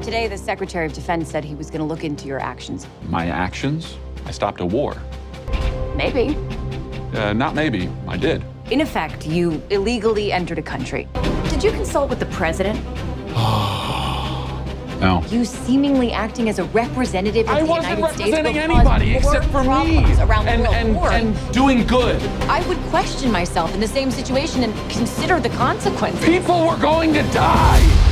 Today, the Secretary of Defense said he was going to look into your actions. My actions? I stopped a war. Maybe. Not maybe. I did. In effect, you illegally entered a country. Did you consult with the president? No. You seemingly acting as a representative of the United States will representing cause anybody more except for me. problems around the world. And doing good. I would question myself in the same situation and consider the consequences. People were going to die.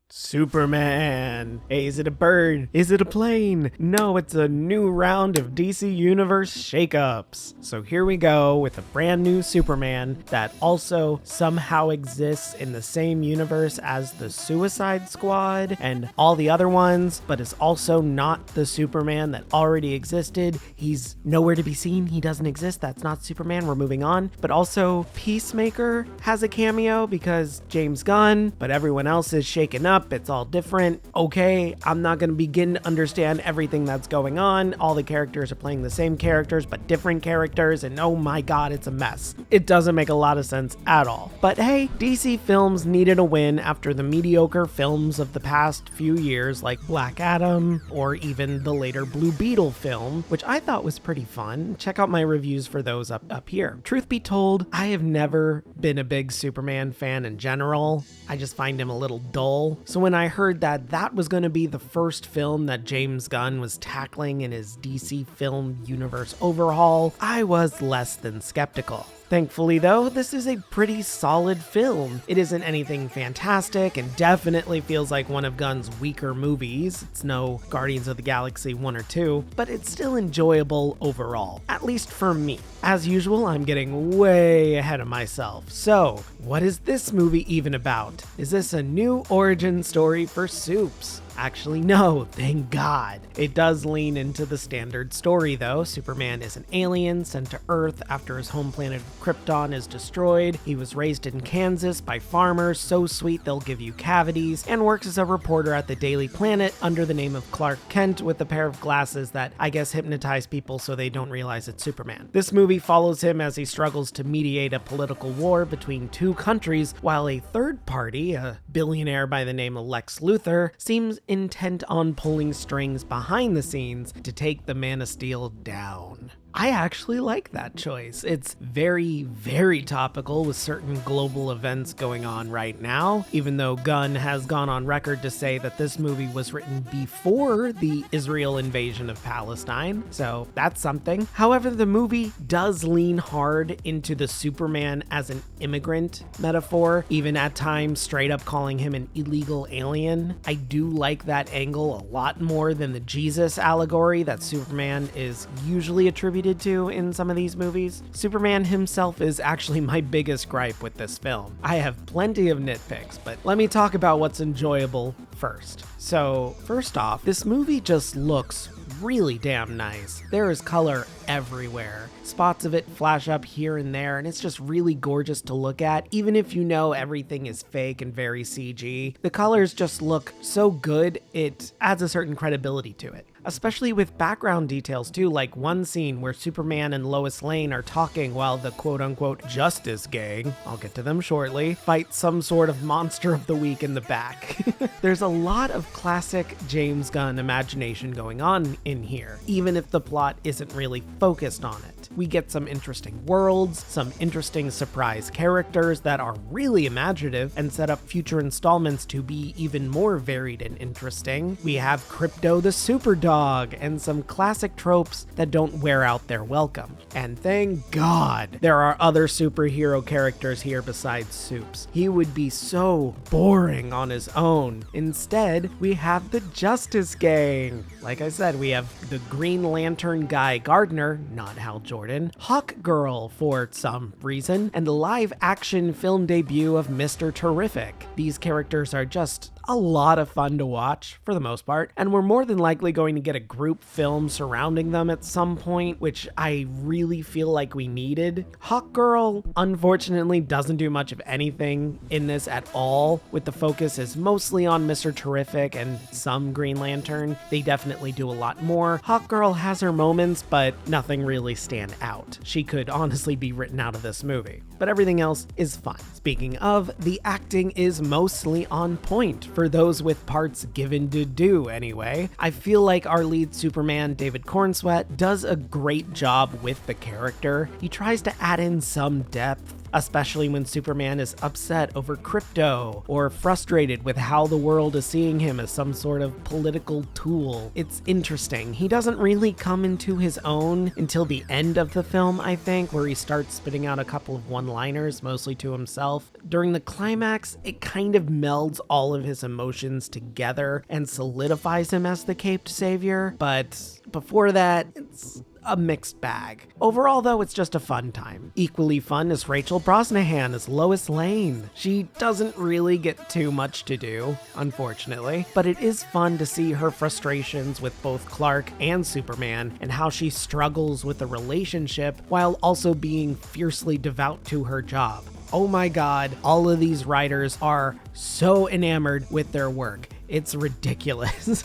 Superman. Hey, is it a bird? Is it a plane? No, it's a new round of DC Universe shakeups. So here we go with a brand new Superman that also somehow exists in the same universe as the Suicide Squad and all the other ones, but is also not the Superman that already existed. He's nowhere to be seen. He doesn't exist. That's not Superman. We're moving on. But also Peacemaker has a cameo because James Gunn, but everyone else is shaken up. It's all different. Okay, I'm not going to begin to understand everything that's going on. All the characters are playing the same characters, but different characters, and oh my god, it's a mess. It doesn't make a lot of sense at all. But hey, DC Films needed a win after the mediocre films of the past few years, like Black Adam, or even the later Blue Beetle film, which I thought was pretty fun. Check out my reviews for those up here. Truth be told, I have never been a big Superman fan in general. I just find him a little dull. So when I heard that that was going to be the first film that James Gunn was tackling in his DC film universe overhaul, I was less than skeptical. Thankfully though, this is a pretty solid film. It isn't anything fantastic and definitely feels like one of Gunn's weaker movies. It's no Guardians of the Galaxy 1 or 2, but it's still enjoyable overall, at least for me. As usual, I'm getting way ahead of myself. So, what is this movie even about? Is this a new origin story for Supes? Actually, no, thank God. It does lean into the standard story though. Superman is an alien sent to Earth after his home planet Krypton is destroyed. He was raised in Kansas by farmers so sweet they'll give you cavities, and works as a reporter at the Daily Planet under the name of Clark Kent with a pair of glasses that I guess hypnotize people so they don't realize it's Superman. This movie follows him as he struggles to mediate a political war between two countries while a third party, a billionaire by the name of Lex Luthor, seems intent on pulling strings behind the scenes to take the Man of Steel down. I actually like that choice. It's very, very topical with certain global events going on right now, even though Gunn has gone on record to say that this movie was written before the Israel invasion of Palestine, so that's something. However, the movie does lean hard into the Superman as an immigrant metaphor, even at times straight up calling him an illegal alien. I do like that angle a lot more than the Jesus allegory that Superman is usually attributed to in some of these movies. Superman himself is actually my biggest gripe with this film. I have plenty of nitpicks, but let me talk about what's enjoyable first. So, first off, this movie just looks really damn nice. There is color everywhere. Spots of it flash up here and there, and it's just really gorgeous to look at, even if you know everything is fake and very CG. The colors just look so good, it adds a certain credibility to it. Especially with background details too, like one scene where Superman and Lois Lane are talking while the quote-unquote Justice Gang, I'll get to them shortly, fight some sort of monster of the week in the back. There's a lot of classic James Gunn imagination going on in here, even if the plot isn't really focused on it. We get some interesting worlds, some interesting surprise characters that are really imaginative and set up future installments to be even more varied and interesting. We have Krypto the Superdog and some classic tropes that don't wear out their welcome. And thank God there are other superhero characters here besides Supes. He would be so boring on his own. Instead, we have the Justice Gang. Like I said, we have the Green Lantern guy Gardner, not Hal Jordan, Hawk Girl for some reason, and the live-action film debut of Mr. Terrific. These characters are just a lot of fun to watch for the most part, and we're more than likely going to get a group film surrounding them at some point, which I really feel like we needed. Hawk Girl unfortunately doesn't do much of anything in this at all, with the focus is mostly on Mr. Terrific and some Green Lantern. They definitely definitely do a lot more. Hawkgirl has her moments, but nothing really stand out. She could honestly be written out of this movie, but everything else is fine. Speaking of, the acting is mostly on point for those with parts given to do anyway. I feel like our lead Superman, David Cornsweet, does a great job with the character. He tries to add in some depth, especially when Superman is upset over Krypto or frustrated with how the world is seeing him as some sort of political tool. It's interesting. He doesn't really come into his own until the end of the film, I think, where he starts spitting out a couple of one-liners, mostly to himself. During the climax, it kind of melds all of his emotions together and solidifies him as the caped savior, but before that, it's a mixed bag. Overall, though, it's just a fun time. Equally fun is Rachel Brosnahan as Lois Lane. She doesn't really get too much to do, unfortunately, but it is fun to see her frustrations with both Clark and Superman and how she struggles with the relationship while also being fiercely devout to her job. Oh my god, all of these writers are so enamored with their work. It's ridiculous.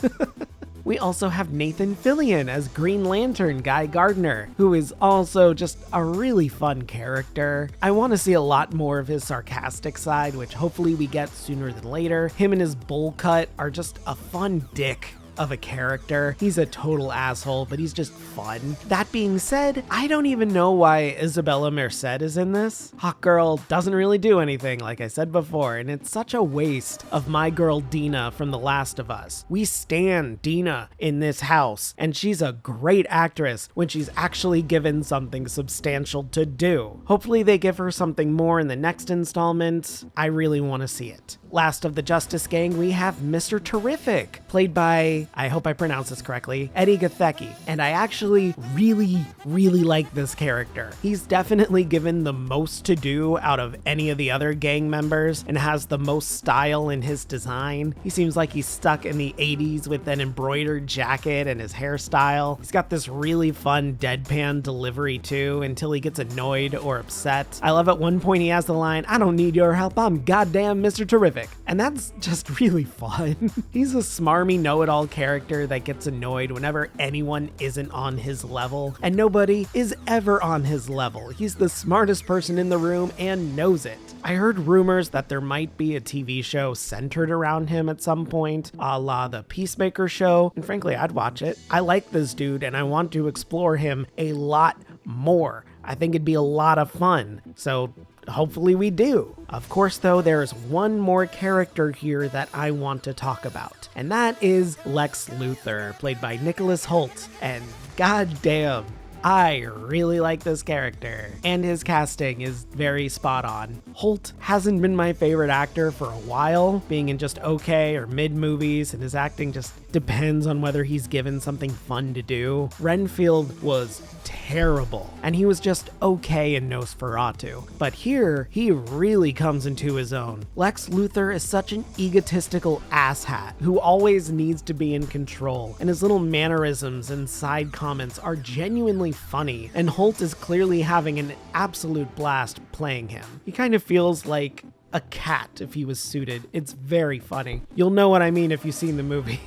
We also have Nathan Fillion as Green Lantern Guy Gardner, who is also just a really fun character. I want to see a lot more of his sarcastic side, which hopefully we get sooner than later. Him and his bowl cut are just a fun dick of a character. He's a total asshole, but he's just fun. That being said, I don't even know why Isabella Merced is in this. Hawkgirl doesn't really do anything, like I said before, and it's such a waste of my girl Dina from The Last of Us. We stan Dina in this house, and she's a great actress when she's actually given something substantial to do. Hopefully they give her something more in the next installment. I really want to see it. Last of the Justice Gang, we have Mr. Terrific, played by, I hope I pronounce this correctly, Eddie Gathecki. And I actually really like this character. He's definitely given the most to do out of any of the other gang members and has the most style in his design. He seems like he's stuck in the 80s with an embroidered jacket and his hairstyle. He's got this really fun deadpan delivery too, until he gets annoyed or upset. I love at one point he has the line, "I don't need your help, I'm goddamn Mr. Terrific." And that's just really fun. He's a smarmy know-it-all character that gets annoyed whenever anyone isn't on his level, and nobody is ever on his level. He's the smartest person in the room and knows it. I heard rumors that there might be a TV show centered around him at some point, a la the Peacemaker show, and frankly, I'd watch it. I like this dude and I want to explore him a lot more. I think it'd be a lot of fun, so hopefully we do. Of course, though, there's one more character here that I want to talk about, and that is Lex Luthor, played by Nicholas Hoult, and goddamn, I really like this character, and his casting is very spot on. Holt hasn't been my favorite actor for a while, being in just okay or mid movies, and his acting just depends on whether he's given something fun to do. Renfield was terrible, and he was just okay in Nosferatu. But here, he really comes into his own. Lex Luthor is such an egotistical asshat who always needs to be in control, and his little mannerisms and side comments are genuinely funny, and Holt is clearly having an absolute blast playing him. He kind of feels like a cat if he was suited. It's very funny. You'll know what I mean if you've seen the movie.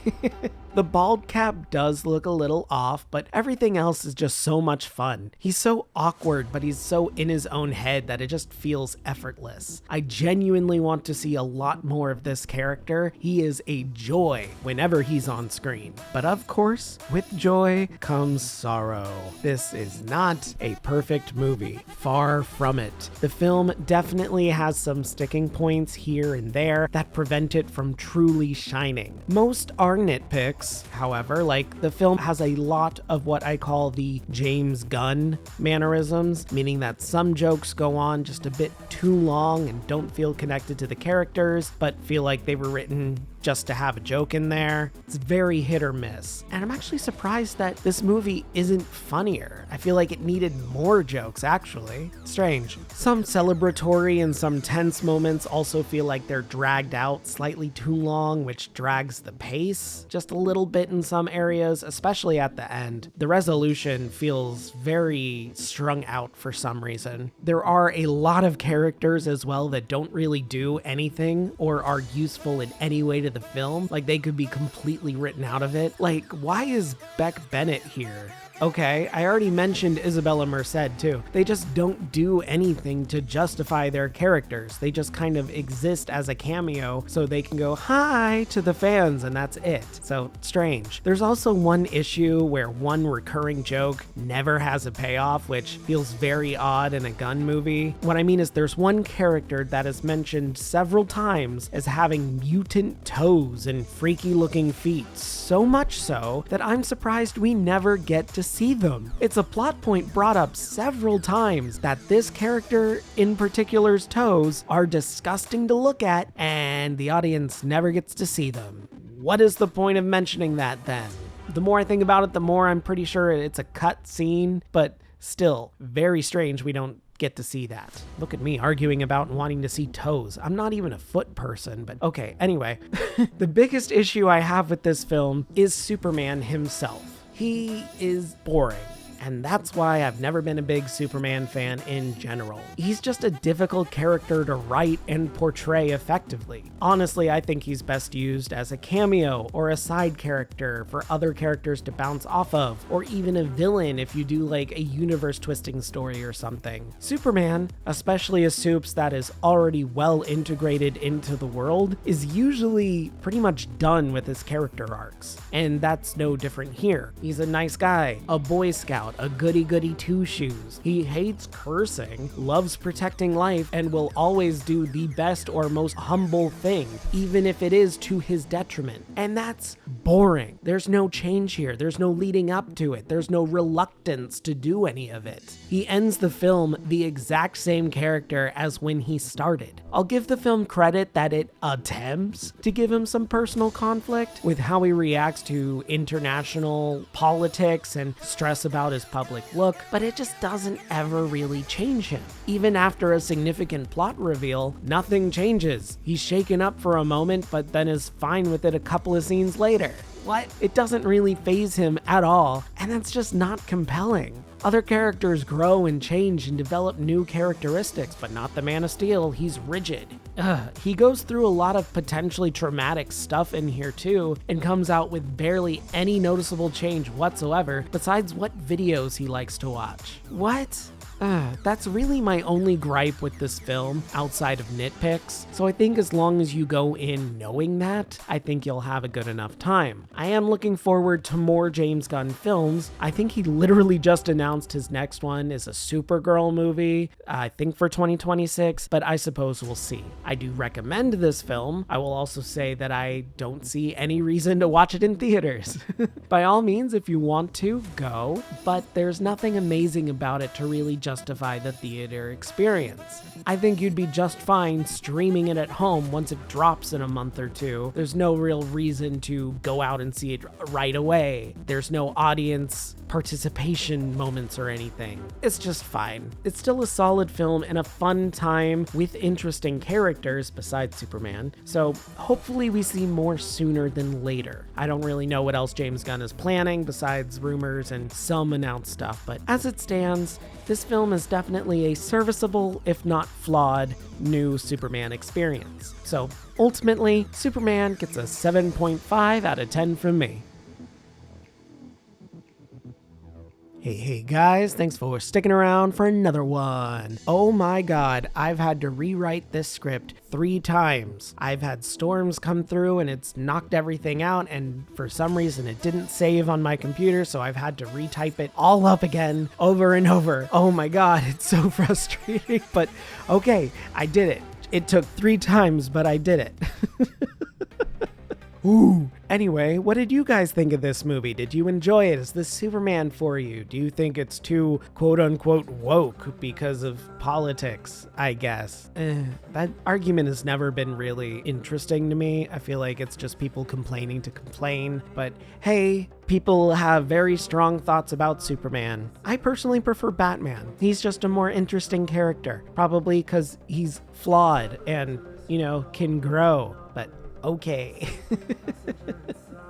The bald cap does look a little off, but everything else is just so much fun. He's so awkward, but he's so in his own head that it just feels effortless. I genuinely want to see a lot more of this character. He is a joy whenever he's on screen. But of course, with joy comes sorrow. This is not a perfect movie. Far from it. The film definitely has some sticking points here and there that prevent it from truly shining. Most are nitpicks. However, like, the film has a lot of what I call the James Gunn mannerisms, meaning that some jokes go on just a bit too long and don't feel connected to the characters, but feel like they were written just to have a joke in there. It's very hit or miss. And I'm actually surprised that this movie isn't funnier. I feel like it needed more jokes, actually. Strange. Some celebratory and some tense moments also feel like they're dragged out slightly too long, which drags the pace just a little bit in some areas, especially at the end. The resolution feels very strung out for some reason. There are a lot of characters as well that don't really do anything or are useful in any way to the film. Like, they could be completely written out of it. Like, why is Beck Bennett here? Okay, I already mentioned Isabella Merced too. They just don't do anything to justify their characters. They just kind of exist as a cameo so they can go hi to the fans, and that's it. So strange. There's also one issue where one recurring joke never has a payoff, which feels very odd in a gun movie. What I mean is there's one character that is mentioned several times as having mutant toes and freaky looking feet. So much so that I'm surprised we never get to see them. It's a plot point brought up several times that this character in particular's toes are disgusting to look at, and the audience never gets to see them. What is the point of mentioning that then? The more I think about it, the more I'm pretty sure it's a cut scene, but still, very strange we don't get to see that. Look at me arguing about wanting to see toes. I'm not even a foot person, but okay, anyway. The biggest issue I have with this film is Superman himself. He is boring. And that's why I've never been a big Superman fan in general. He's just a difficult character to write and portray effectively. Honestly, I think he's best used as a cameo or a side character for other characters to bounce off of, or even a villain if you do like a universe twisting story or something. Superman, especially a Supes that is already well integrated into the world, is usually pretty much done with his character arcs. And that's no different here. He's a nice guy, a Boy Scout, a goody-goody two-shoes. He hates cursing, loves protecting life, and will always do the best or most humble thing, even if it is to his detriment. And that's boring. There's no change here. There's no leading up to it. There's no reluctance to do any of it. He ends the film the exact same character as when he started. I'll give the film credit that it attempts to give him some personal conflict with how he reacts to international politics and stress about his public look, but it just doesn't ever really change him. Even after a significant plot reveal, nothing changes. He's shaken up for a moment, but then is fine with it a couple of scenes later. What? It doesn't really faze him at all, and that's just not compelling. Other characters grow and change and develop new characteristics, but not the Man of Steel. He's rigid. He goes through a lot of potentially traumatic stuff in here too, and comes out with barely any noticeable change whatsoever, besides what videos he likes to watch. What? That's really my only gripe with this film, outside of nitpicks. So I think as long as you go in knowing that, I think you'll have a good enough time. I am looking forward to more James Gunn films. I think he literally just announced his next one is a Supergirl movie, I think for 2026, but I suppose we'll see. I do recommend this film. I will also say that I don't see any reason to watch it in theaters. By all means, if you want to, go, but there's nothing amazing about it to really justify the theater experience. I think you'd be just fine streaming it at home once it drops in a month or two. There's no real reason to go out and see it right away. There's no audience participation moments or anything. It's just fine. It's still a solid film and a fun time with interesting characters besides Superman. So hopefully we see more sooner than later. I don't really know what else James Gunn is planning besides rumors and some announced stuff, but as it stands, this film is definitely a serviceable, if not flawed, new Superman experience. So ultimately, Superman gets a 7.5 out of 10 from me. Hey guys, thanks for sticking around for another one. Oh my god, I've had to rewrite this script 3 times. I've had storms come through and it's knocked everything out, and for some reason it didn't save on my computer, so I've had to retype it all up again over and over. Oh my god, it's so frustrating, but okay, I did it. It took 3 times, but I did it. Ooh. Anyway, what did you guys think of this movie? Did you enjoy it? Is this Superman for you? Do you think it's too quote-unquote woke because of politics, I guess? That argument has never been really interesting to me. I feel like it's just people complaining to complain. But hey, people have very strong thoughts about Superman. I personally prefer Batman. He's just a more interesting character. Probably because he's flawed and, can grow. But okay.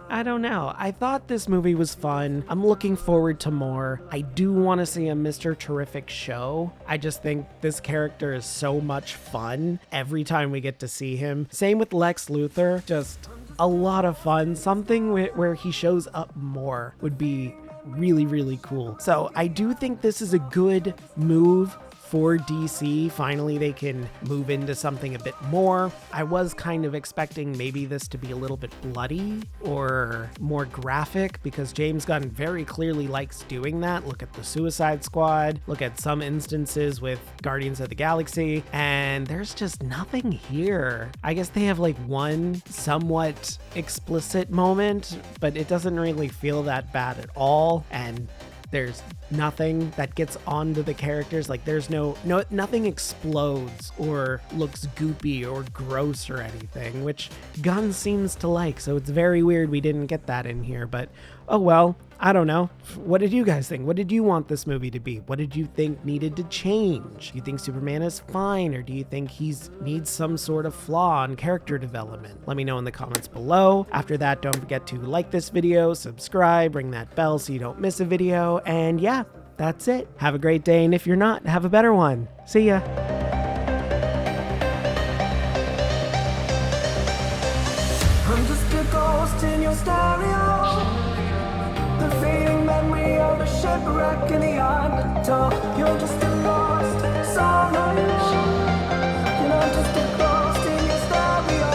I don't know. I thought this movie was fun. I'm looking forward to more. I do want to see a Mr. Terrific show. I just think this character is so much fun every time we get to see him. Same with Lex Luthor. Just a lot of fun. Something where he shows up more would be really, really cool. So I do think this is a good move for DC. Finally, they can move into something a bit more. I was kind of expecting maybe this to be a little bit bloody or more graphic, because James Gunn very clearly likes doing that. Look at the Suicide Squad, look at some instances with Guardians of the Galaxy, and there's just nothing here. I guess they have like one somewhat explicit moment, but it doesn't really feel that bad at all. And there's nothing that gets onto the characters. Like there's nothing explodes or looks goopy or gross or anything, which Gunn seems to like. So it's very weird we didn't get that in here, but oh well. I don't know. What did you guys think? What did you want this movie to be? What did you think needed to change? Do you think Superman is fine, or do you think needs some sort of flaw in character development? Let me know in the comments below. After that, don't forget to like this video, subscribe, ring that bell so you don't miss a video, and yeah, that's it. Have a great day, and if you're not, have a better one. See ya. I'm just a ghost in your stereo. The fading memory of a shipwreck in the undertow. You're just a lost soul. And I'm just a ghost in your stereo.